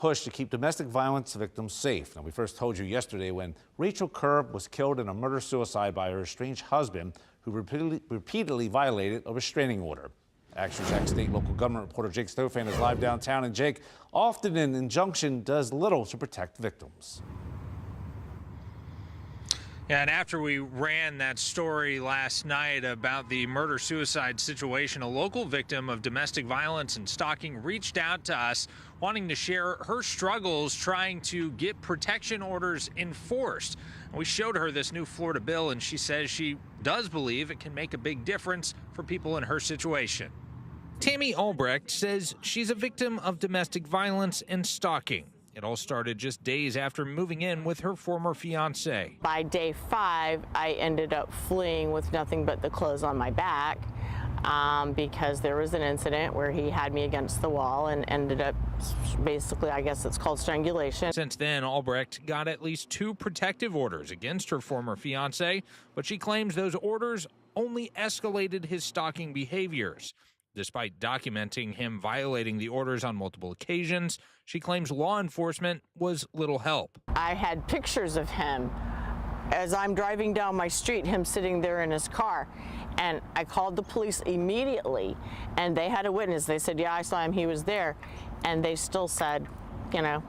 push to keep domestic violence victims safe. Now, we first told you yesterday when Rachel Kerr was killed in a murder-suicide by her estranged husband, who repeatedly violated a restraining order. Action Jack State local government reporter Jake Stofan is live downtown. And Jake, often an injunction does little to protect victims. Yeah, and after we ran that story last night about the murder-suicide situation, a local victim of domestic violence and stalking reached out to us wanting to share her struggles trying to get protection orders enforced. And we showed her this new Florida bill, and she says she does believe it can make a big difference for people in her situation. Tammy Albrecht says she's a victim of domestic violence and stalking. It all started just days after moving in with her former fiance. By day 5, I ended up fleeing with nothing but the clothes on my back because there was an incident where he had me against the wall and ended up basically, I guess it's called strangulation. Since then, Albrecht got at least 2 protective orders against her former fiance, but she claims those orders only escalated his stalking behaviors. Despite documenting him violating the orders on multiple occasions, she claims law enforcement was little help. I had pictures of him as I'm driving down my street, him sitting there in his car. And I called the police immediately, and they had a witness. They said, yeah, I saw him, he was there. And they still said, you know,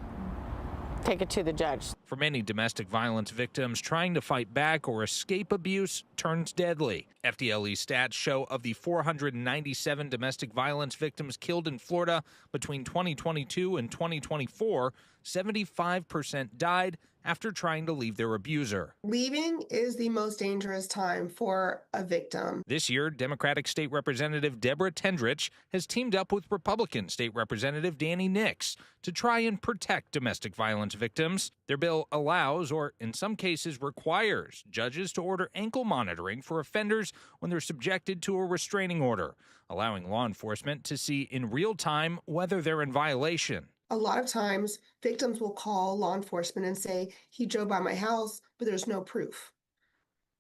take it to the judge. For many domestic violence victims, trying to fight back or escape abuse turns deadly. FDLE stats show of the 497 domestic violence victims killed in Florida between 2022 and 2024, 75% died after trying to leave their abuser. Leaving is the most dangerous time for a victim. This year, Democratic State Representative Deborah Tendrich has teamed up with Republican State Representative Danny Nix to try and protect domestic violence victims. Their bill allows, or in some cases requires, judges to order ankle monitoring for offenders when they're subjected to a restraining order, allowing law enforcement to see in real time whether they're in violation. A lot of times, victims will call law enforcement and say, he drove by my house, but there's no proof.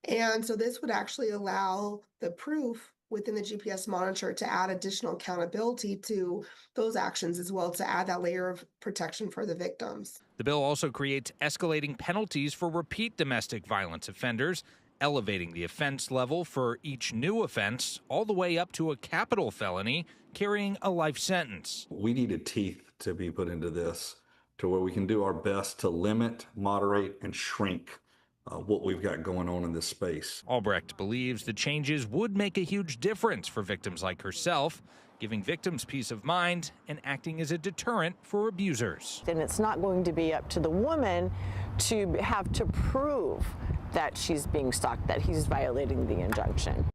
And so this would actually allow the proof within the GPS monitor to add additional accountability to those actions as well, to add that layer of protection for the victims. The bill also creates escalating penalties for repeat domestic violence offenders, elevating the offense level for each new offense all the way up to a capital felony carrying a life sentence. We needed teeth to be put into this to where we can do our best to limit, moderate, and shrink what we've got going on in this space. Albrecht believes the changes would make a huge difference for victims like herself, giving victims peace of mind and acting as a deterrent for abusers. And it's not going to be up to the woman to have to prove that she's being stalked, that he's violating the injunction.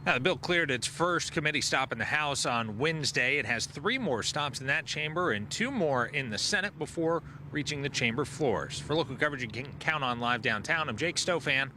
Now, the bill cleared its first committee stop in the House on Wednesday. It has 3 more stops in that chamber and 2 more in the Senate before reaching the chamber floors. For local coverage you can count on live downtown, I'm Jake Stofan,